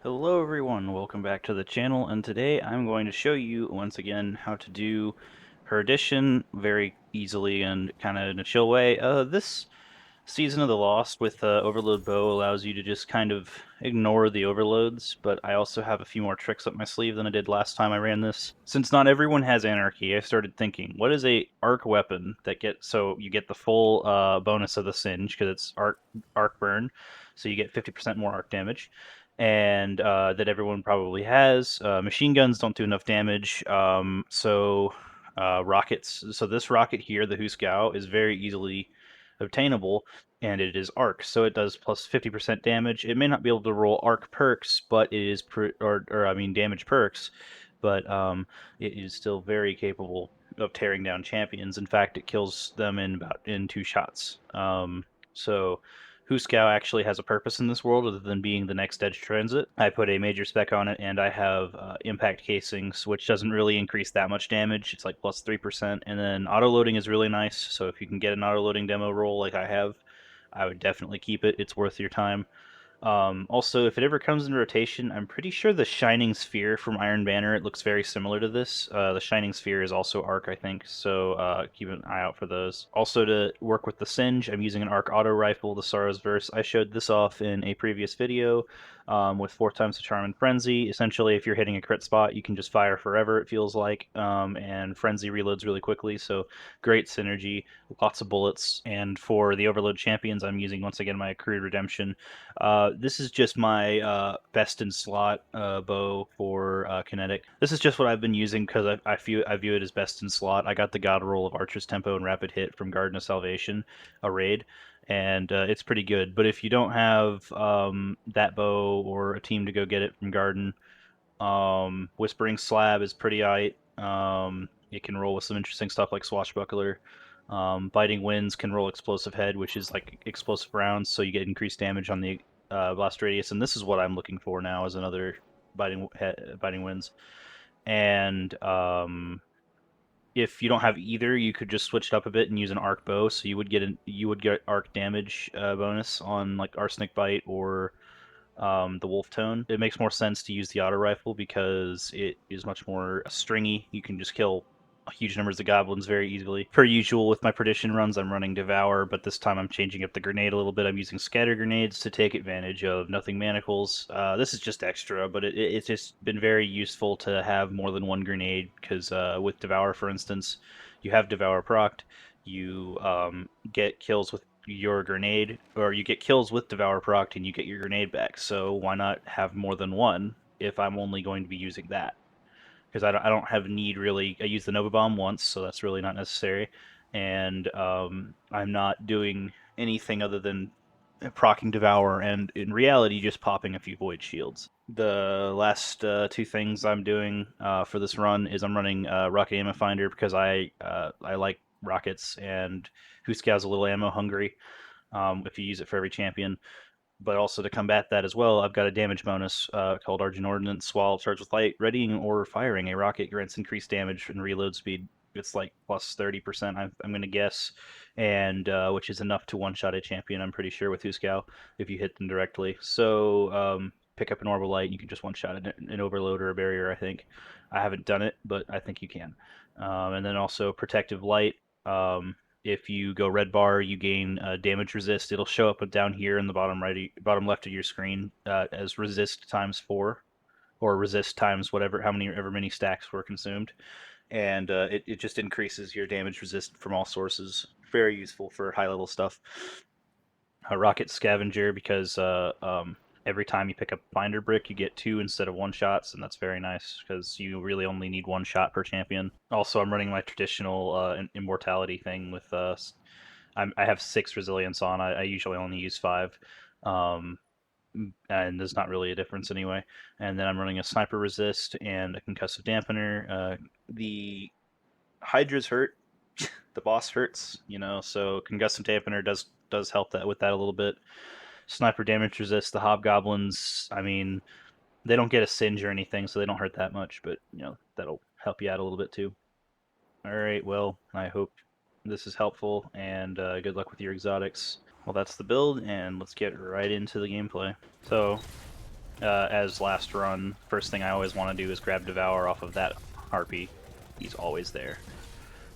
Hello everyone, welcome back to the channel, and today I'm going to show you once again how to do Perdition very easily and kind of in a chill way. This Season of the Lost with Overload Bow allows you to just kind of ignore the overloads, but I also have a few more tricks up my sleeve than I did last time I ran this. Since not everyone has Anarchy, I started thinking, what is a arc weapon that so you get the full bonus of the Singe, because it's arc burn, so you get 50% more arc damage, and that everyone probably has. Machine guns don't do enough damage, rockets. So this rocket here, the Husgao, is very easily obtainable, and it is arc, so it does plus 50% damage. It may not be able to roll arc perks, but it is damage perks, but it is still very capable of tearing down champions. In fact, it kills them in 2 shots. So Husgao actually has a purpose in this world other than being the next edge transit. I put a major spec on it, and I have impact casings, which doesn't really increase that much damage. It's like plus 3%, and then auto loading is really nice. So if you can get an auto loading demo roll like I have, I would definitely keep it. It's worth your time. Also, if it ever comes in rotation, I'm pretty sure the Shining Sphere from Iron Banner, it looks very similar to this. The Shining Sphere is also arc, I think, so keep an eye out for those. Also, to work with the Singe, I'm using an arc auto rifle, the Sorrow's Verse. I showed this off in a previous video with 4 times the Charm and Frenzy. Essentially, if you're hitting a crit spot, you can just fire forever, it feels like, and Frenzy reloads really quickly, so great synergy, lots of bullets. And for the Overload champions, I'm using, once again, my Accrued Redemption. This is just my best in slot bow for kinetic. This is just what I've been using because I view it as best in slot. I got the god roll of Archer's Tempo and Rapid Hit from Garden of Salvation, a raid, and it's pretty good. But if you don't have that bow or a team to go get it from Garden, Whispering Slab is pretty aight. It can roll with some interesting stuff like Swashbuckler. Biting Winds can roll Explosive Head, which is like explosive rounds, so you get increased damage on the blast radius. And this is what I'm looking for now as another Biting Winds. And if you don't have either, you could just switch it up a bit and use an arc bow. So you would get arc damage bonus on like Arsenic Bite or the Wolf Tone. It makes more sense to use the auto rifle because it is much more stringy. You can just kill huge numbers of goblins very easily. Per usual with my Perdition runs, I'm running Devour, but this time I'm changing up the grenade a little bit. I'm using scatter grenades to take advantage of Nothing Manacles. This is just extra, but it's just been very useful to have more than one grenade, because with Devour, for instance, you have Devour procced, you get kills with your grenade, or you get kills with Devour procced and you get your grenade back. So why not have more than one if I'm only going to be using that? Because I don't have need really. I used the Nova Bomb once, so that's really not necessary, and I'm not doing anything other than proccing Devour, and in reality just popping a few Void Shields. The last 2 things I'm doing for this run is I'm running Rocket Ammo Finder because I like rockets, and Husgao's a little ammo hungry if you use it for every champion. But also to combat that as well, I've got a damage bonus called Argent Ordnance. While charged with light, readying or firing a rocket grants increased damage and reload speed. It's like plus 30%, I'm going to guess, and which is enough to one-shot a champion, I'm pretty sure, with Husgao if you hit them directly. So pick up an Orbital Light, and you can just one-shot an Overload or a Barrier, I think. I haven't done it, but I think you can. And then also Protective Light. If you go red bar, you gain damage resist. It'll show up down here in the bottom left of your screen as resist times 4, or resist times however many stacks were consumed, and it just increases your damage resist from all sources. Very useful for high level stuff. Rocket Scavenger, because every time you pick up Binder Brick, you get 2 instead of 1 shots, and that's very nice because you really only need 1 shot per champion. Also, I'm running my traditional Immortality thing with I have 6 resilience on. I usually only use 5, and there's not really a difference anyway. And then I'm running a Sniper Resist and a Concussive Dampener. The Hydras hurt, the boss hurts, so Concussive Dampener does help with that a little bit. Sniper damage resist the hobgoblins. I mean, they don't get a singe or anything, so they don't hurt that much, but that'll help you out a little bit too. All right, well, I hope this is helpful, and good luck with your exotics. Well, that's the build, and let's get right into the gameplay. So as last run, first thing I always want to do is grab Devour off of that Harpy. He's always there.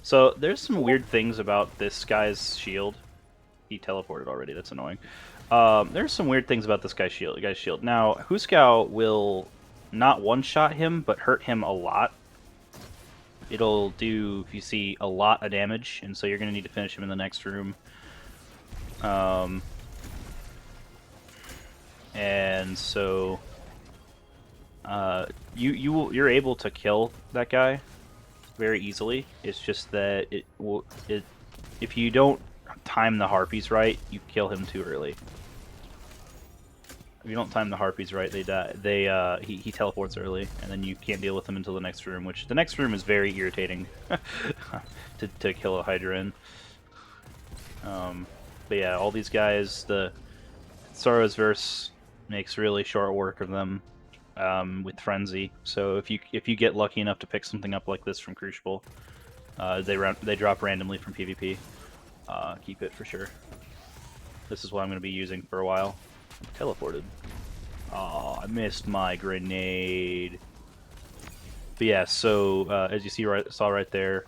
So there's some weird things about this guy's shield. He teleported already, that's annoying. There's some weird things about this guy's shield. Now, Huscow will not one-shot him, but hurt him a lot. It'll do, if you see, a lot of damage, and so you're going to need to finish him in the next room. And so you're able to kill that guy very easily. It's just that if you don't time the harpies right, you kill him too early. If you don't time the harpies right, they die. He teleports early, and then you can't deal with him until the next room. Which the next room is very irritating to kill a Hydra in. But yeah, all these guys, the Sora's Verse makes really short work of them with Frenzy. So if you get lucky enough to pick something up like this from Crucible, they drop randomly from PvP. Keep it for sure. This is what I'm going to be using for a while. Teleported. Oh, I missed my grenade. But yeah, so as you saw right there,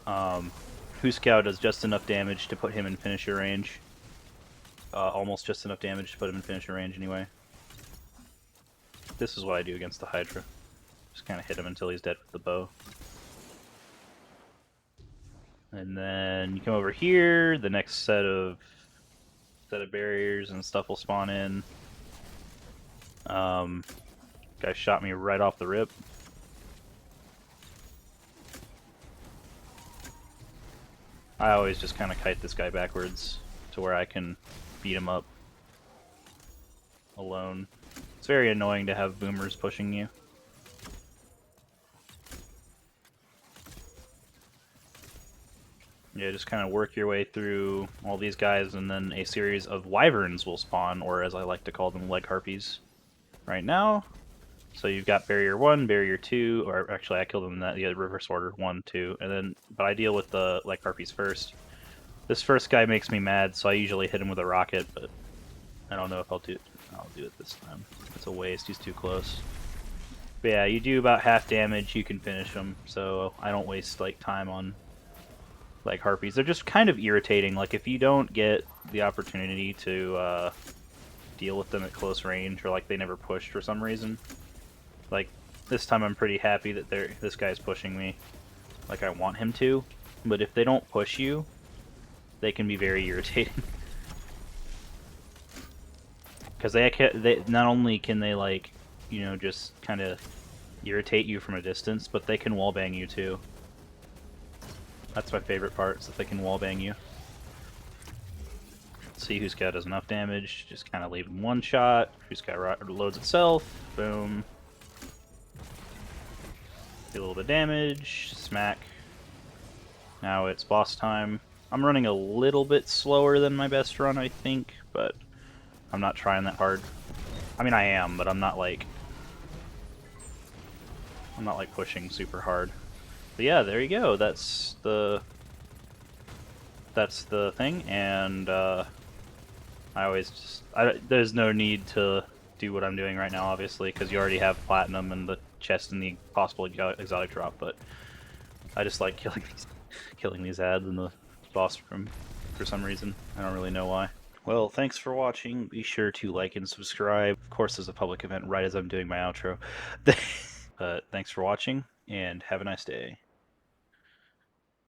Huscow does just enough damage to put him in finisher range. Almost just enough damage to put him in finisher range anyway. This is what I do against the Hydra. Just kind of hit him until he's dead with the bow. And then you come over here, the next set of barriers and stuff will spawn in. Guy shot me right off the rip. I always just kind of kite this guy backwards to where I can beat him up alone. It's very annoying to have boomers pushing you. Yeah, just kind of work your way through all these guys, and then a series of wyverns will spawn, or as I like to call them, leg harpies. Right now, so you've got barrier 1, barrier 2, or actually I killed them in that reverse order, 1, 2, and then, but I deal with the leg harpies first. This first guy makes me mad, so I usually hit him with a rocket, but I don't know if I'll do it this time. It's a waste, he's too close. But yeah, you do about half damage, you can finish him, so I don't waste like time on like harpies. They're just kind of irritating. Like if you don't get the opportunity to deal with them at close range, or like they never pushed for some reason. Like this time I'm pretty happy that this guy's pushing me like I want him to, but if they don't push you, they can be very irritating. Because they not only can they like, you know, just kind of irritate you from a distance, but they can wallbang you too. That's my favorite part, is that they can wallbang you. See Huscow does enough damage, just kind of leave him one shot. Huscow loads itself, boom. Do a little bit of damage, smack. Now it's boss time. I'm running a little bit slower than my best run, I think, but I'm not trying that hard. I mean, I am, but I'm not like pushing super hard. But yeah, there you go. That's the thing, and I always just there's no need to do what I'm doing right now, obviously, because you already have platinum and the chest and the possible exotic drop. But I just like killing these ads in the boss room for some reason. I don't really know why. Well, thanks for watching. Be sure to like and subscribe. Of course, there's a public event right as I'm doing my outro. But thanks for watching, and have a nice day.